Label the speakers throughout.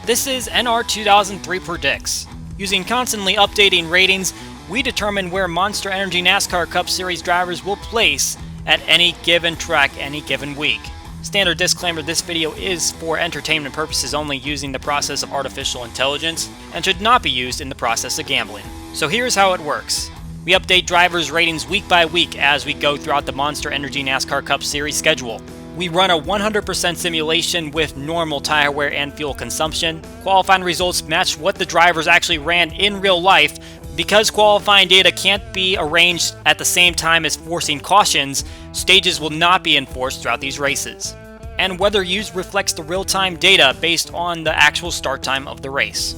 Speaker 1: This is NR2003 Predicts. Using constantly updating ratings, we determine where Monster Energy NASCAR Cup Series drivers will place at any given track any given week. Standard disclaimer, this video is for entertainment purposes only, using the process of artificial intelligence, and should not be used in the process of gambling. So here's how it works. We update drivers' ratings week by week as we go throughout the Monster Energy NASCAR Cup Series schedule. We run a 100% simulation with normal tire wear and fuel consumption. Qualifying results match what the drivers actually ran in real life. Because qualifying data can't be arranged at the same time as forcing cautions, stages will not be enforced throughout these races. And weather used reflects the real-time data based on the actual start time of the race.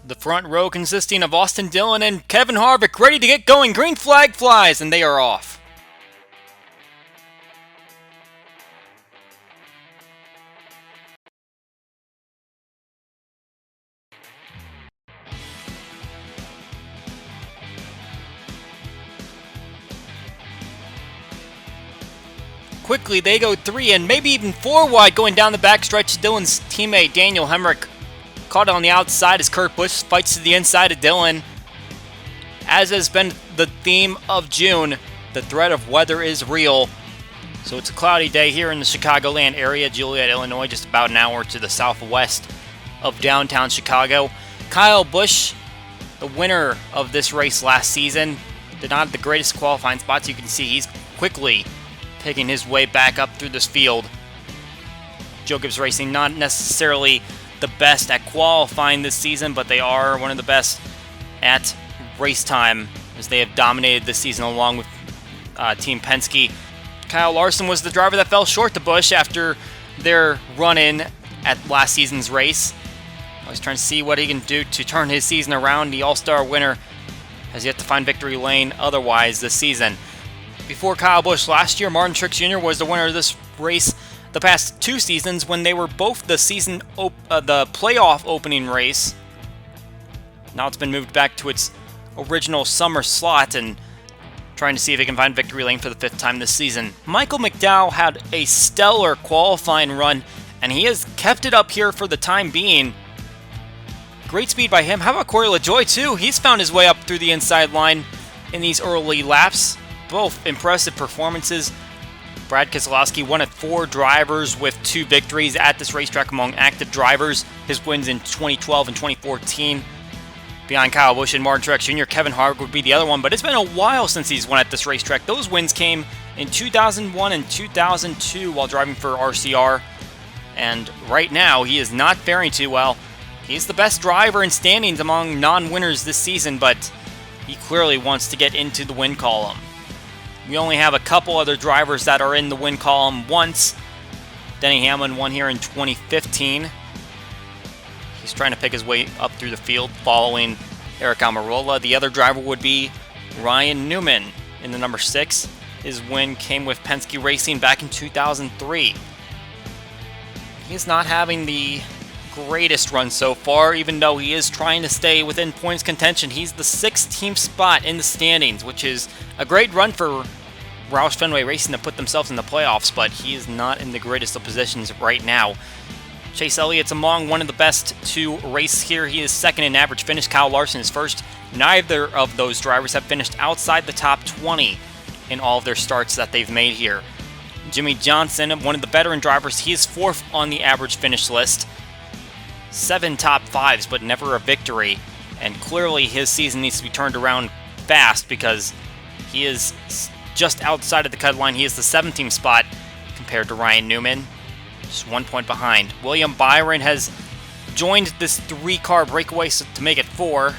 Speaker 1: The front row consisting of Austin Dillon and Kevin Harvick ready to get going. Green flag flies and they are off. Quickly, they go 3 and maybe even 4 wide going down the backstretch. Dillon's teammate Daniel Hemrick caught on the outside as Kurt Busch fights to the inside of Dillon. As has been the theme of June, the threat of weather is real. So it's a cloudy day here in the Chicagoland area, Joliet, Illinois, just about an hour to the southwest of downtown Chicago. Kyle Busch, the winner of this race last season, did not have the greatest qualifying spots. You can see he's quickly picking his way back up through this field. Joe Gibbs Racing, not necessarily the best at qualifying this season, but they are one of the best at race time, as they have dominated this season along with Team Penske. Kyle Larson was the driver that fell short to Busch after their run-in at last season's race. He's trying to see what he can do to turn his season around. The All-Star winner has yet to find victory lane otherwise this season. Before Kyle Busch last year, Martin Truex Jr. was the winner of this race the past 2 seasons when they were both the the playoff opening race. Now it's been moved back to its original summer slot, and trying to see if he can find victory lane for the 5th time this season. Michael McDowell had a stellar qualifying run, and he has kept it up here for the time being. Great speed by him. How about Corey LaJoie too? He's found his way up through the inside line in these early laps. Both impressive performances. Brad Keselowski, one of 4 drivers with 2 victories at this racetrack among active drivers. His wins in 2012 and 2014. Behind Kyle Busch and Martin Truex Jr., Kevin Harvick would be the other one, but it's been a while since he's won at this racetrack. Those wins came in 2001 and 2002 while driving for RCR, and right now he is not faring too well. He's the best driver in standings among non-winners this season, but he clearly wants to get into the win column. We only have a couple other drivers that are in the win column once. Denny Hamlin won here in 2015. He's trying to pick his way up through the field following Eric Almirola. The other driver would be Ryan Newman in the number 6. His win came with Penske Racing back in 2003. He's not having the greatest run so far, even though he is trying to stay within points contention. He's the 6th team spot in the standings, which is a great run for Roush Fenway Racing to put themselves in the playoffs, but he is not in the greatest of positions right now. Chase Elliott's among one of the best to race here. He is 2nd in average finish. Kyle Larson is 1st. Neither of those drivers have finished outside the top 20 in all of their starts that they've made here. Jimmy Johnson, one of the veteran drivers, he is 4th on the average finish list. 7 top 5s, but never a victory. And clearly his season needs to be turned around fast because he is just outside of the cut line. He is the 7th team spot compared to Ryan Newman. Just 1 point behind. William Byron has joined this 3-car breakaway to make it 4.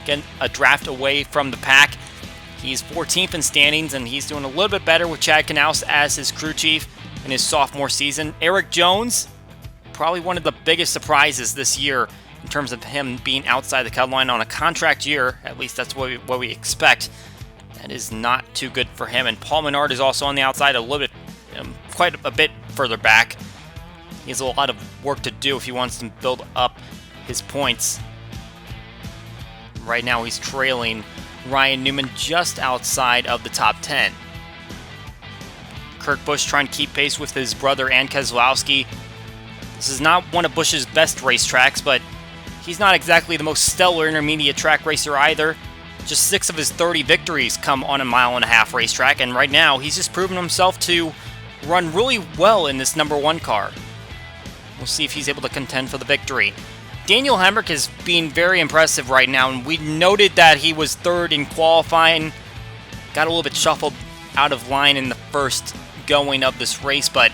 Speaker 1: Again, a draft away from the pack. He's 14th in standings, and he's doing a little bit better with Chad Knaus as his crew chief in his sophomore season. Eric Jones, probably one of the biggest surprises this year in terms of him being outside the cut line on a contract year. At least that's what we expect. That is not too good for him. And Paul Menard is also on the outside a little bit, quite a bit further back. He has a lot of work to do if he wants to build up his points. Right now he's trailing Ryan Newman just outside of the top 10. Kurt Busch trying to keep pace with his brother and Keselowski. This is not one of Busch's best racetracks, but he's not exactly the most stellar intermediate track racer either. Just 6 of his 30 victories come on a 1.5-mile racetrack, and right now he's just proven himself to run really well in this number 1 car. We'll see if he's able to contend for the victory. Daniel Hemric is being very impressive right now, and we noted that he was 3rd in qualifying. Got a little bit shuffled out of line in the first going of this race, but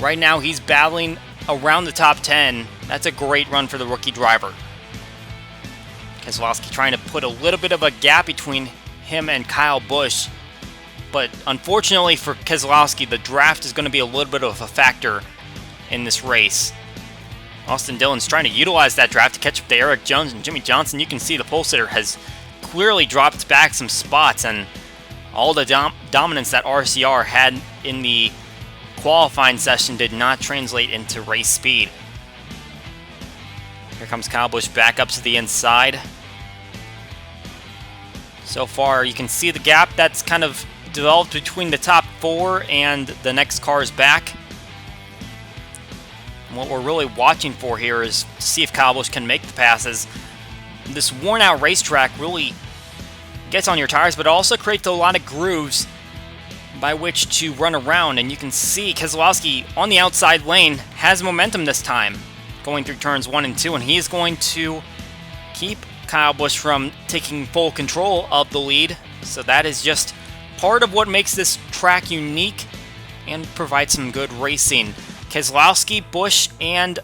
Speaker 1: right now he's battling around the top 10. That's a great run for the rookie driver. Keselowski trying to put a little bit of a gap between him and Kyle Busch, but unfortunately for Keselowski, the draft is going to be a little bit of a factor in this race. Austin Dillon's trying to utilize that draft to catch up to Eric Jones and Jimmy Johnson. You can see the pole sitter has clearly dropped back some spots, and all the dominance that RCR had in the qualifying session did not translate into race speed. Here comes Kyle Busch back up to the inside. So far, you can see the gap that's kind of developed between the top 4 and the next cars back. And what we're really watching for here is to see if Kyle Busch can make the passes. This worn-out racetrack really gets on your tires, but it also creates a lot of grooves by which to run around. And you can see Keselowski on the outside lane has momentum this time, going through turns 1 and 2, and he is going to keep Kyle Busch from taking full control of the lead. So that is just part of what makes this track unique and provides some good racing. Keselowski, Busch, and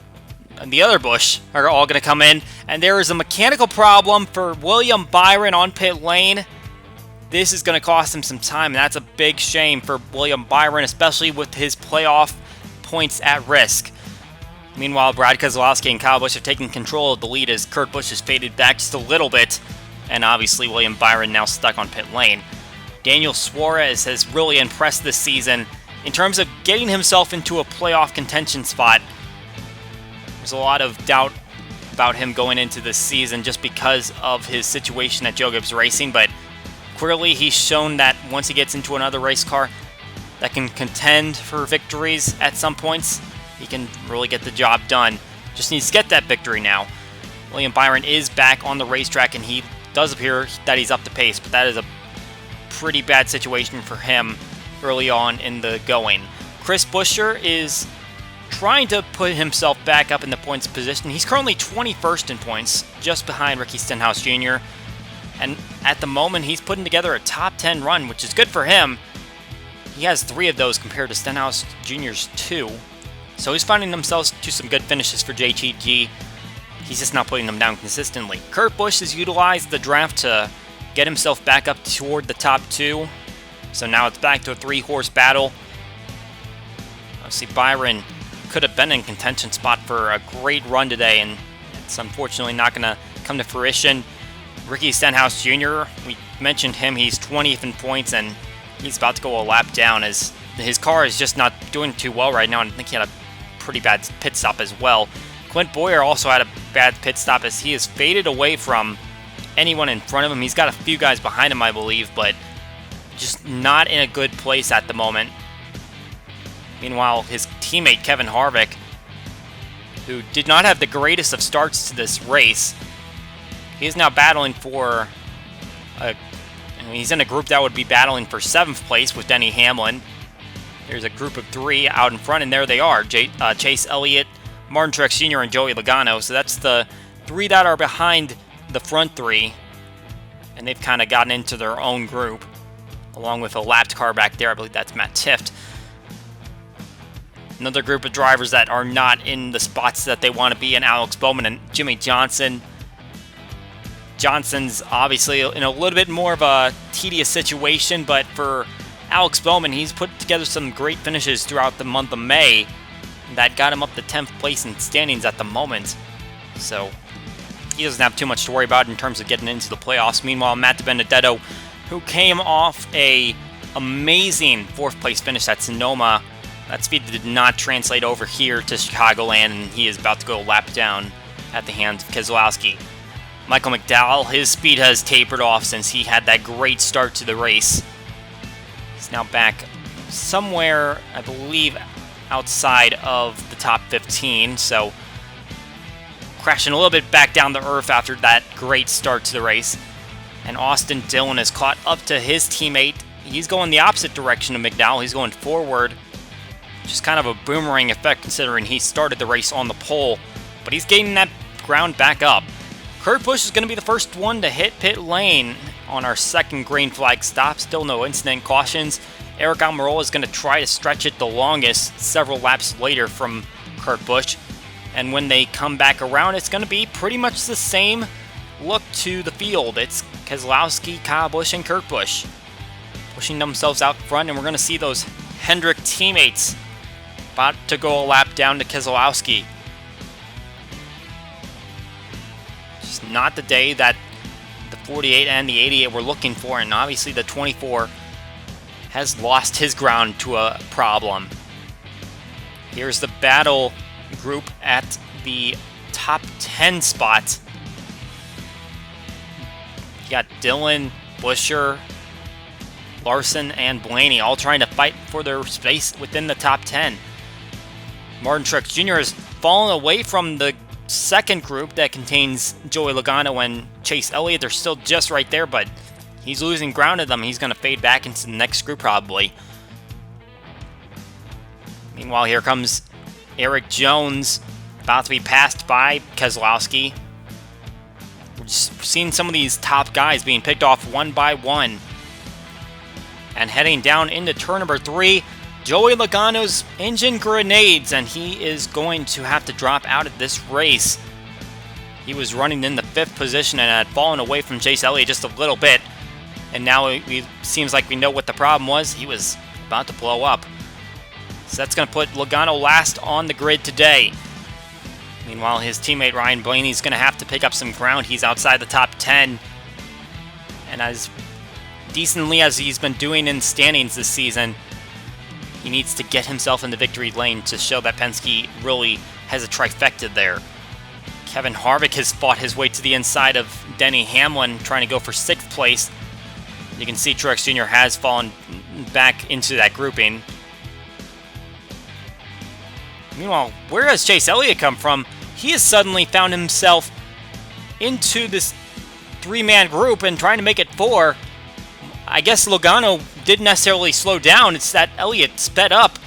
Speaker 1: the other Busch are all going to come in, and there is a mechanical problem for William Byron on pit lane. This is going to cost him some time, and that's a big shame for William Byron, especially with his playoff points at risk. Meanwhile, Brad Keselowski and Kyle Busch have taken control of the lead as Kurt Busch has faded back just a little bit, and obviously William Byron now stuck on pit lane. Daniel Suarez has really impressed this season in terms of getting himself into a playoff contention spot. There's a lot of doubt about him going into this season just because of his situation at Joe Gibbs Racing, but clearly he's shown that once he gets into another race car that can contend for victories at some points, he can really get the job done. Just needs to get that victory now. William Byron is back on the racetrack, and he does appear that he's up to pace, but that is a pretty bad situation for him early on in the going. Chris Buescher is trying to put himself back up in the points position. He's currently 21st in points, just behind Ricky Stenhouse Jr., and at the moment he's putting together a top 10 run, which is good for him. He has 3 of those compared to Stenhouse Jr.'s 2. So he's finding himself to some good finishes for JTG. He's just not putting them down consistently. Kurt Busch has utilized the draft to get himself back up toward the top 2. So now it's back to a 3-horse battle. Obviously, Byron could have been in contention spot for a great run today, and it's unfortunately not going to come to fruition. Ricky Stenhouse Jr., we mentioned him. He's 20th in points, and he's about to go a lap down as his car is just not doing too well right now, and I think he had a pretty bad pit stop as well. Clint Boyer also had a bad pit stop as he has faded away from anyone in front of him. He's got a few guys behind him, I believe, but just not in a good place at the moment. Meanwhile, his teammate Kevin Harvick, who did not have the greatest of starts to this race, he is now battling for he's in a group that would be battling for 7th place with Denny Hamlin. There's a group of 3 out in front, and there they are. Chase Elliott, Martin Truex Jr., and Joey Logano. So that's the 3 that are behind the front 3, and they've kind of gotten into their own group, along with a lapped car back there. I believe that's Matt Tifft. Another group of drivers that are not in the spots that they want to be in, Alex Bowman and Jimmy Johnson. Johnson's obviously in a little bit more of a tedious situation, but for Alex Bowman, he's put together some great finishes throughout the month of May that got him up to 10th place in standings at the moment. So he doesn't have too much to worry about in terms of getting into the playoffs. Meanwhile, Matt DiBenedetto, who came off a amazing 4th place finish at Sonoma, that speed did not translate over here to Chicagoland, and he is about to go a lap down at the hands of Keselowski. Michael McDowell, his speed has tapered off since he had that great start to the race. He's now back somewhere, I believe, outside of the top 15, so crashing a little bit back down to earth after that great start to the race. And Austin Dillon is caught up to his teammate. He's going the opposite direction of McDowell. He's going forward. Just kind of a boomerang effect considering he started the race on the pole. But he's gaining that ground back up. Kurt Busch is going to be the first one to hit pit lane on our second green flag stop. Still no incident cautions. Eric Almirola is going to try to stretch it the longest several laps later from Kurt Busch. And when they come back around, it's going to be pretty much the same look to the field. It's Keselowski, Kyle Busch, and Kurt Busch pushing themselves out front, and we're going to see those Hendrick teammates about to go a lap down to Keselowski. Just not the day that the 48 and the 88 were looking for, and obviously the 24 has lost his ground to a problem. Here's the battle group at the top 10 spot. You got Dillon, Buescher, Larson, and Blaney all trying to fight for their space within the top 10. Martin Truex Jr. has fallen away from the second group that contains Joey Logano and Chase Elliott. They're still just right there, but he's losing ground to them. He's going to fade back into the next group probably. Meanwhile, here comes Eric Jones, about to be passed by Keselowski. We're just seeing some of these top guys being picked off one by one. And heading down into turn number 3, Joey Logano's engine grenades, and he is going to have to drop out of this race. He was running in the 5th position and had fallen away from Chase Elliott just a little bit. And now it seems like we know what the problem was. He was about to blow up. So that's going to put Logano last on the grid today. Meanwhile, his teammate Ryan Blaney is going to have to pick up some ground. He's outside the top 10. And as decently as he's been doing in standings this season, he needs to get himself in the victory lane to show that Penske really has a trifecta there. Kevin Harvick has fought his way to the inside of Denny Hamlin, trying to go for 6th place. You can see Truex Jr. has fallen back into that grouping. Meanwhile, where has Chase Elliott come from? He has suddenly found himself into this 3-man group and trying to make it 4. I guess Logano didn't necessarily slow down. It's that Elliott sped up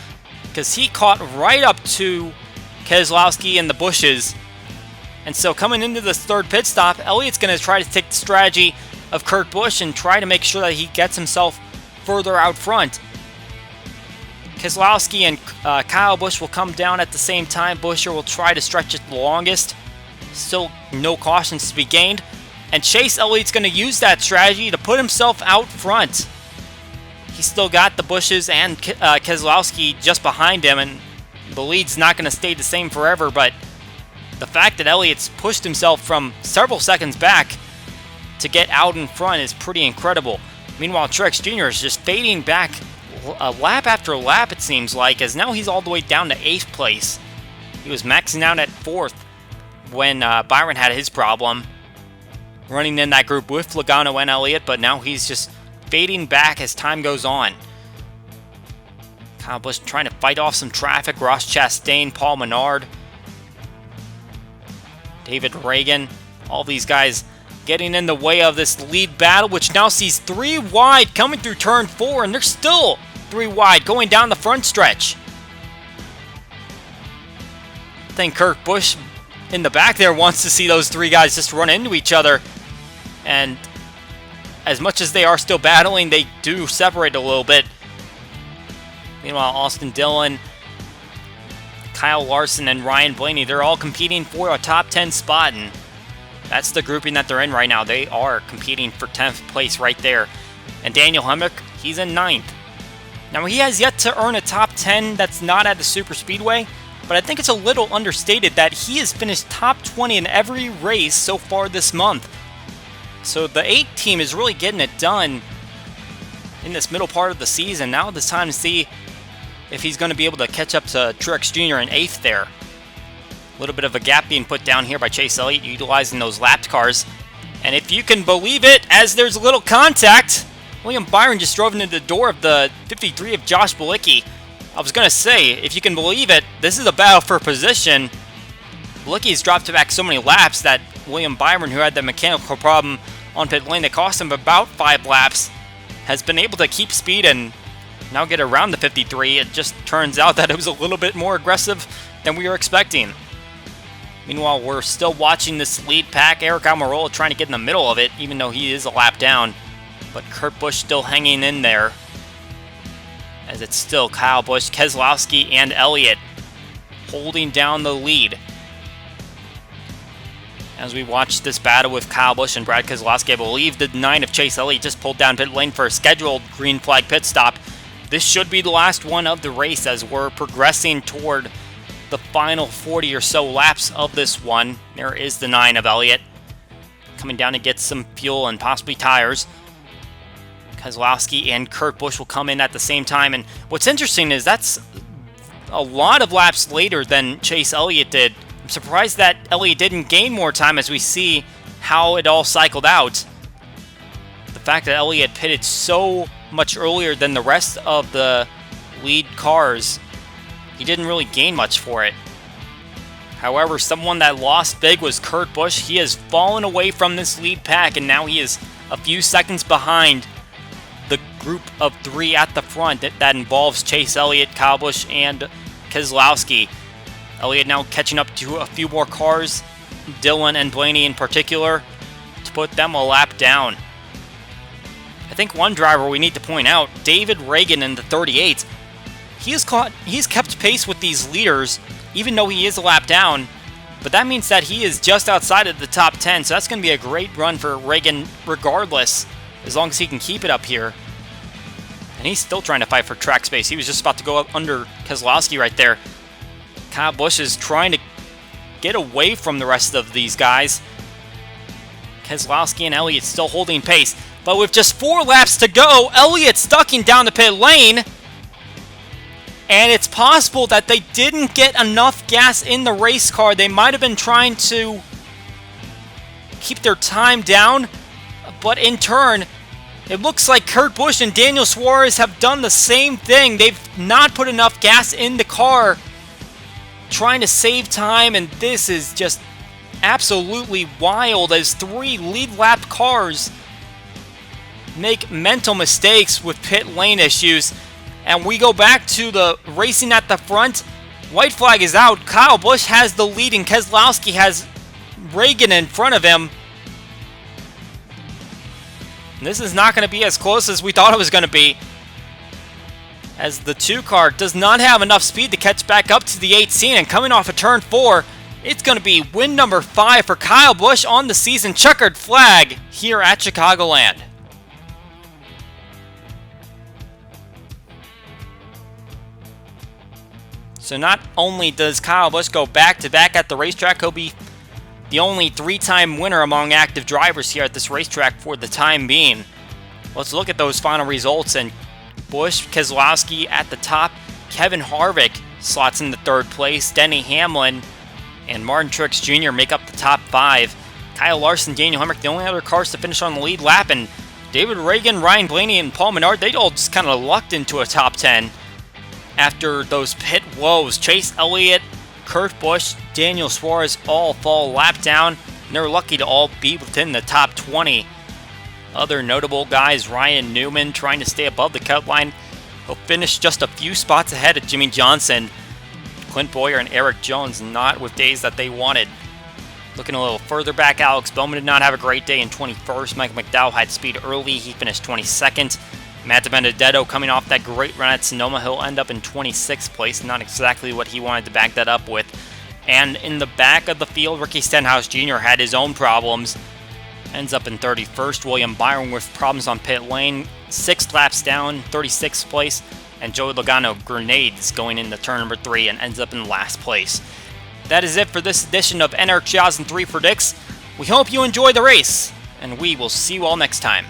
Speaker 1: because he caught right up to Keselowski and the Bushes. And so coming into this 3rd pit stop, Elliott's going to try to take the strategy of Kurt Busch and try to make sure that he gets himself further out front. Keselowski and Kyle Busch will come down at the same time. Buescher will try to stretch it the longest. Still no cautions to be gained. And Chase Elliott's going to use that strategy to put himself out front. He's still got the Bushes and Keselowski just behind him, and the lead's not going to stay the same forever, but the fact that Elliott's pushed himself from several seconds back to get out in front is pretty incredible. Meanwhile, Truex Jr. is just fading back lap after lap, it seems like, as now he's all the way down to 8th place. He was maxing out at 4th when Byron had his problem, running in that group with Logano and Elliott, but now he's just fading back as time goes on. Kyle Busch trying to fight off some traffic. Ross Chastain, Paul Menard, David Reagan, all these guys getting in the way of this lead battle, which now sees 3 wide coming through turn 4, and they're still 3 wide going down the front stretch. I think Kurt Busch in the back there wants to see those 3 guys just run into each other, and as much as they are still battling, they do separate a little bit. Meanwhile, Austin Dillon, Kyle Larson, and Ryan Blaney, they're all competing for a top 10 spot, and that's the grouping that they're in right now. They are competing for 10th place right there. And Daniel Hemrick, he's in 9th. Now, he has yet to earn a top 10 that's not at the Super Speedway, but I think it's a little understated that he has finished top 20 in every race so far this month. So the 8 team is really getting it done in this middle part of the season. Now it's time to see if he's going to be able to catch up to Truex Jr. in 8th there. A little bit of a gap being put down here by Chase Elliott, utilizing those lapped cars. And if you can believe it, as there's a little contact, William Byron just drove into the door of the 53 of Josh Bilicki. I was going to say, if you can believe it, this is a battle for position. Licky's dropped back so many laps that William Byron, who had the mechanical problem on pit lane that cost him about 5 laps, has been able to keep speed and now get around the 53. It just turns out that it was a little bit more aggressive than we were expecting. Meanwhile, we're still watching this lead pack. Eric Almirola trying to get in the middle of it, even though he is a lap down. But Kurt Busch still hanging in there, as it's still Kyle Busch, Keselowski, and Elliott holding down the lead. As we watch this battle with Kyle Busch and Brad Keselowski, I believe the 9 of Chase Elliott just pulled down pit lane for a scheduled green flag pit stop. This should be the last one of the race as we're progressing toward the final 40 or so laps of this one. There is the 9 of Elliott coming down to get some fuel and possibly tires. Keselowski and Kurt Busch will come in at the same time. And what's interesting is that's a lot of laps later than Chase Elliott did. I'm surprised that Elliott didn't gain more time as we see how it all cycled out. The fact that Elliott pitted so much earlier than the rest of the lead cars, he didn't really gain much for it. However, someone that lost big was Kurt Busch. He has fallen away from this lead pack, and now he is a few seconds behind the group of 3 at the front that involves Chase Elliott, Kyle Busch, and Keselowski. Elliott now catching up to a few more cars, Dillon and Blaney in particular, to put them a lap down. I think one driver we need to point out, David Reagan in the 38, he's kept pace with these leaders, even though he is a lap down, but that means that he is just outside of the top 10, so that's going to be a great run for Reagan regardless, as long as he can keep it up here. And he's still trying to fight for track space. He was just about to go up under Keselowski right there. Kyle Busch is trying to get away from the rest of these guys. Keselowski and Elliott still holding pace. But with just 4 laps to go, Elliott's ducking down the pit lane. And it's possible that they didn't get enough gas in the race car. They might have been trying to keep their time down. But in turn, it looks like Kurt Busch and Daniel Suarez have done the same thing. They've not put enough gas in the car, trying to save time, and this is just absolutely wild as 3 lead lap cars make mental mistakes with pit lane issues. And we go back to the racing at the front. White flag is out. Kyle Busch has the lead, and Keselowski has Reagan in front of him. This is not going to be as close as we thought it was going to be, as the 2 car does not have enough speed to catch back up to the 18, and coming off of turn 4, it's going to be win number 5 for Kyle Busch on the season. Checkered flag here at Chicagoland. So not only does Kyle Busch go back-to-back at the racetrack, he'll be the only 3-time winner among active drivers here at this racetrack for the time being. Let's look at those final results, and Busch, Keselowski at the top. Kevin Harvick slots in the 3rd place. Denny Hamlin and Martin Truex Jr. make up the top 5. Kyle Larson, Daniel Hemrick, the only other cars to finish on the lead lap, and David Reagan, Ryan Blaney, and Paul Menard, they all just kind of lucked into a top 10 after those pit woes. Chase Elliott, Kurt Busch, Daniel Suarez all fall lap down, and they're lucky to all be within the top 20. Other notable guys, Ryan Newman trying to stay above the cut line. He'll finish just a few spots ahead of Jimmy Johnson. Clint Boyer and Eric Jones not with days that they wanted. Looking a little further back, Alex Bowman did not have a great day in 21st. Mike McDowell had speed early. He finished 22nd. Matt DiBenedetto coming off that great run at Sonoma. He'll end up in 26th place. Not exactly what he wanted to back that up with. And in the back of the field, Ricky Stenhouse Jr. had his own problems. Ends up in 31st. William Byron with problems on pit lane. 6 laps down, 36th place. And Joey Logano grenades going into turn number 3 and ends up in last place. That is it for this edition of NR2003 Predicts. We hope you enjoy the race, and we will see you all next time.